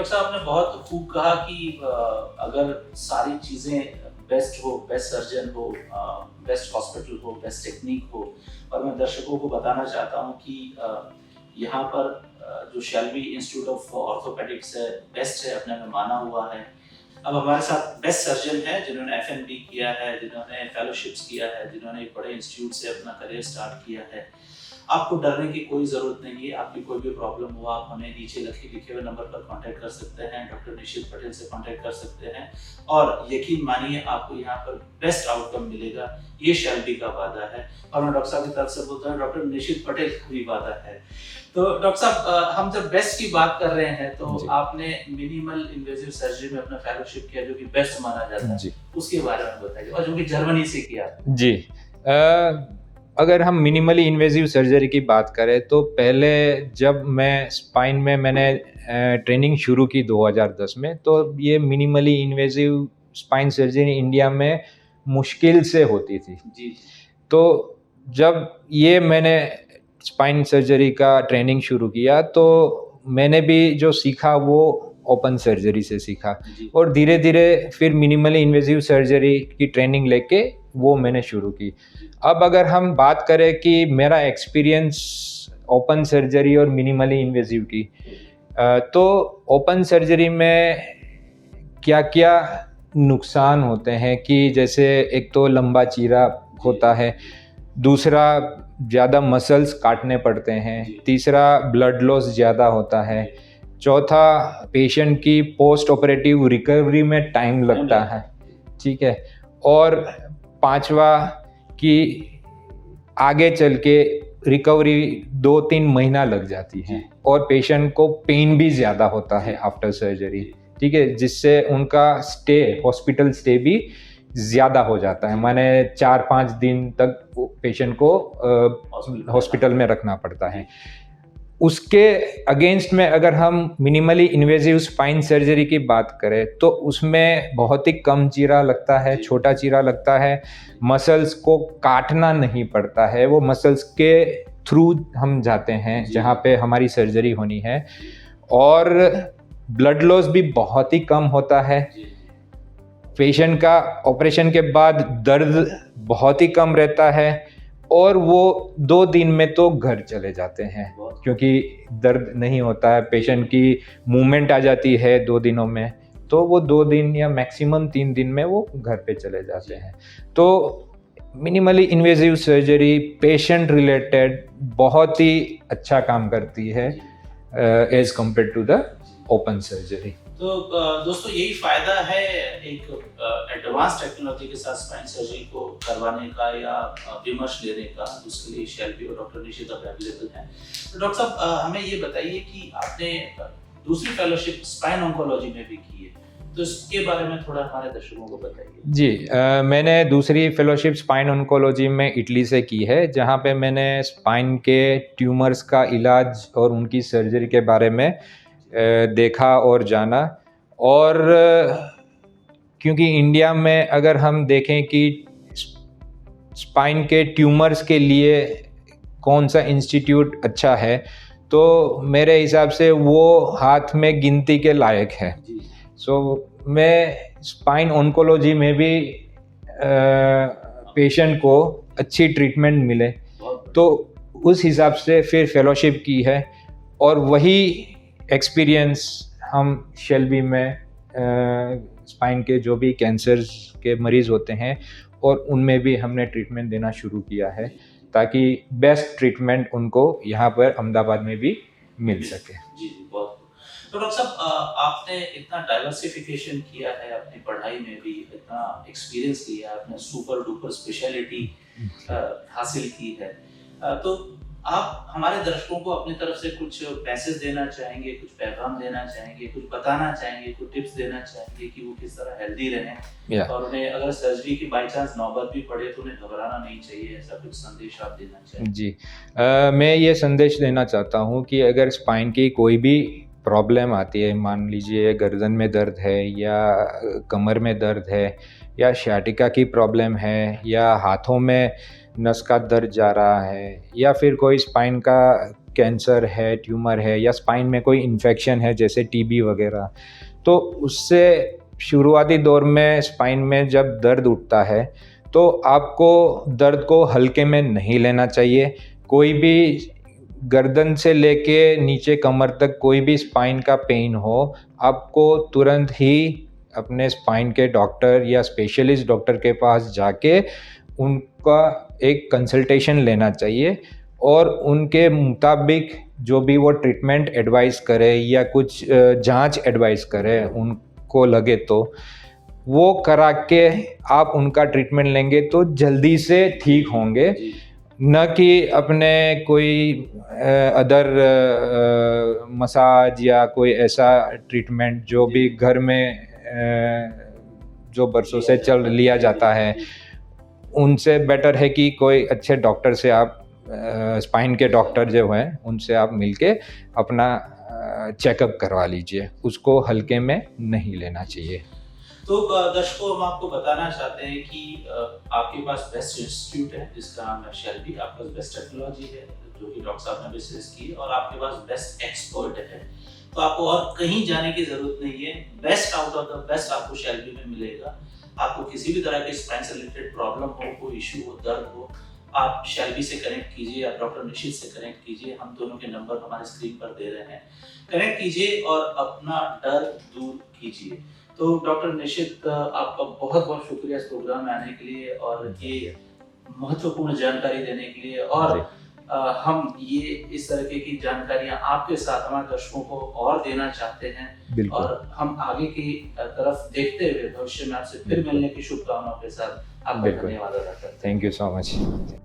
Doctor साहब आपने बहुत खूब कहा कि अगर सारी चीज़ें बेस्ट हो, बेस्ट सर्जन हो, बेस्ट हॉस्पिटल हो, बेस्ट टेक्निक हो, और मैं दर्शकों को बताना चाहता हूँ कि यहाँ पर जो शेल्बी इंस्टीट्यूट ऑफ ऑर्थोपेडिक्स है, बेस्ट है, अपने में माना हुआ है। अब हमारे साथ बेस्ट सर्जन है जिन्होंने एफएनपी किया है, जिन्होंने फेलोशिप्स किया है, जिन्होंने एक बड़े इंस्टीट्यूट से अपना करियर स्टार्ट किया है। आपको डरने की कोई ज़रूरत नहीं है। आपकी कोई भी प्रॉब्लम हो, आप हमें नीचे लिखे हुए नंबर पर कांटेक्ट कर सकते हैं, डॉक्टर निशित पटेल से कांटेक्ट कर सकते हैं, और यकीन मानिए आपको यहाँ पर बेस्ट आउटकम मिलेगा। ये शेल्बी का वादा है, और मैं डॉक्टर साहब की तरफ से बोलता हूँ, डॉक्टर निशित पटेल का भी वादा है। तो डॉक्टर साहब, हम जब बेस्ट की बात कर रहे हैं तो आपने मिनिमल इन्वेजिव सर्जरी में अपना फेलोशिप किया जो कि बेस्ट माना जाता है, उसके बारे में बताइए, और जो कि जर्मनी से किया। जी, अगर हम मिनिमली इन्वेजिव सर्जरी की बात करें तो पहले जब मैं स्पाइन में मैंने ट्रेनिंग शुरू की 2010 में, तो ये minimally invasive spine surgery India में मुश्किल से होती थी। जी। तो जब ये मैंने स्पाइन सर्जरी का ट्रेनिंग शुरू किया तो मैंने भी जो सीखा वो ओपन सर्जरी से सीखा, और धीरे धीरे फिर मिनिमली इन्वेजिव सर्जरी की ट्रेनिंग लेके वो मैंने शुरू की। अब अगर हम बात करें कि मेरा एक्सपीरियंस ओपन सर्जरी और मिनिमली इन्वेजिव की, तो ओपन सर्जरी में क्या क्या नुकसान होते हैं कि जैसे एक तो लंबा चीरा होता है, दूसरा ज़्यादा मसल्स काटने पड़ते हैं, तीसरा ब्लड लॉस ज़्यादा होता है, चौथा पेशेंट की पोस्ट ऑपरेटिव रिकवरी में टाइम लगता है, ठीक है, और पांचवा कि आगे चल के रिकवरी 2-3 महीना लग जाती है, और पेशेंट को पेन भी ज़्यादा होता है आफ्टर सर्जरी, ठीक है, जिससे उनका हॉस्पिटल स्टे भी ज़्यादा हो जाता है। माने 4-5 दिन तक पेशेंट को हॉस्पिटल में रखना पड़ता है। उसके अगेंस्ट में अगर हम मिनिमली इन्वेजिव स्पाइन सर्जरी की बात करें तो उसमें बहुत ही कम चीरा लगता है, छोटा चीरा लगता है, मसल्स को काटना नहीं पड़ता है, वो मसल्स के थ्रू हम जाते हैं जहाँ पे हमारी सर्जरी होनी है, और ब्लड लॉस भी बहुत ही कम होता है। पेशेंट का ऑपरेशन के बाद दर्द बहुत ही कम रहता है, और वो 2 दिन में तो घर चले जाते हैं क्योंकि दर्द नहीं होता है, पेशेंट की मूवमेंट आ जाती है 2 दिनों में, तो वो 2 दिन या मैक्सिमम 3 दिन में वो घर पे चले जाते हैं। तो minimally invasive surgery patient related बहुत ही अच्छा काम करती है as compare to the open surgery. तो दोस्तों यही फायदा है एक एडवांस टेक्नोलॉजी के साथ स्पाइन सर्जरी को करवाने का या विमर्श लेने का, उसके लिए शेल्बी और डॉक्टर निशित अवेलेबल हैं। तो डॉक्टर साहब, हमें ये बताइए कि आपने दूसरी फेलोशिप स्पाइन ऑन्कोलॉजी में भी की है, तो इसके बारे में थोड़ा हमारे दर्शकों को बताइए। जी, मैंने दूसरी फेलोशिप स्पाइन ऑन्कोलॉजी में इटली से की है, जहाँ पे मैंने स्पाइन के ट्यूमर्स का इलाज और उनकी सर्जरी के बारे में देखा और जाना। और क्योंकि इंडिया में अगर हम देखें कि स्पाइन के ट्यूमर्स के लिए कौन सा इंस्टीट्यूट अच्छा है, तो मेरे हिसाब से वो हाथ में गिनती के लायक है। सो मैं स्पाइन ऑन्कोलॉजी में भी पेशेंट को अच्छी ट्रीटमेंट मिले, तो उस हिसाब से फिर फेलोशिप की है, और वही एक्सपीरियंस हम शेल्बी में स्पाइन के जो भी कैंसर के मरीज़ होते हैं और उनमें भी हमने ट्रीटमेंट देना शुरू किया है, ताकि बेस्ट ट्रीटमेंट उनको यहाँ पर अहमदाबाद में भी मिल सके। जी बहुत। तो डॉक्टर साहब, आपने इतना डाइवर्सिफिकेशन किया है अपनी पढ़ाई में भी, इतना एक्सपीरियंस लिया है, आपने सुपर डुपर स्पेशलिटी हासिल की है, तो आप हमारे दर्शकों को अपनी तरफ से कुछ मैसेज देना चाहेंगे, कुछ पैगाम देना चाहेंगे, कुछ बताना चाहेंगे, कुछ टिप्स देना चाहेंगे कि वो किस तरह हेल्दी रहें, और उन्हें अगर सर्जरी की बाई चांस नौबत भी पड़े तो उन्हें घबराना नहीं चाहिए, ऐसा कुछ संदेश आप देना चाहेंगे? जी, मैं ये संदेश देना चाहता हूँ कि अगर स्पाइन की कोई भी प्रॉब्लम आती है, मान लीजिए गर्दन में दर्द है या कमर में दर्द है या शाटिका की प्रॉब्लम है या हाथों में नस का दर्द जा रहा है या फिर कोई स्पाइन का कैंसर है, ट्यूमर है या स्पाइन में कोई इन्फेक्शन है जैसे टीबी वगैरह, तो उससे शुरुआती दौर में स्पाइन में जब दर्द उठता है तो आपको दर्द को हल्के में नहीं लेना चाहिए। कोई भी गर्दन से लेके नीचे कमर तक कोई भी स्पाइन का पेन हो, आपको तुरंत ही अपने स्पाइन के डॉक्टर या स्पेशलिस्ट डॉक्टर के पास जाके उनका एक कंसल्टेशन लेना चाहिए और उनके मुताबिक जो भी वो ट्रीटमेंट एडवाइस करे या कुछ जांच एडवाइस करे उनको लगे तो वो करा के आप उनका ट्रीटमेंट लेंगे तो जल्दी से ठीक होंगे, न कि अपने कोई अदर मसाज या कोई ऐसा ट्रीटमेंट जो भी घर में जो बरसों से चल लिया जाता है, उनसे बेटर है कि कोई अच्छे डॉक्टर से आप स्पाइन के डॉक्टर जो हैं उनसे आप मिलके अपना चेकअप करवा लीजिए, उसको हल्के में नहीं लेना चाहिए। तो दर्शकों, हम आपको बताना चाहते हैं कि आपके पास बेस्ट इंस्टीट्यूट है जिसका नाम है शेल्बी, आपके पास बेस्ट टेक्नोलॉजी है जो कि डॉक्टर साहब ने विशेष की, और आपके पास बेस्ट एक्सपर्ट है, तो आपको और कहीं जाने की जरूरत नहीं है। Best out of the best आपको शेल्बी में मिलेगा। आपको किसी भी तरह के स्पाइन से रिलेटेड प्रॉब्लम हो, कोई इशू हो, दर्द हो, आप शेल्बी से कनेक्ट कीजिए, आप डॉक्टर निशित से कनेक्ट कीजिए। हम दोनों के नंबर हमारे स्क्रीन पर दे रहे हैं, कनेक्ट कीजिए और अपना डर दूर कीजिए। तो डॉक्टर निशित, आपका बहुत बहुत शुक्रिया इस प्रोग्राम में आने के लिए और ये महत्वपूर्ण जानकारी देने के लिए। और हम ये इस तरह की जानकारियां आपके साथ हमारे दर्शकों को और देना चाहते हैं और हम आगे की तरफ देखते हुए भविष्य में आपसे फिर मिलने की शुभकामनाओं के साथ आपका धन्यवाद अदा करते हैं। Thank you so much.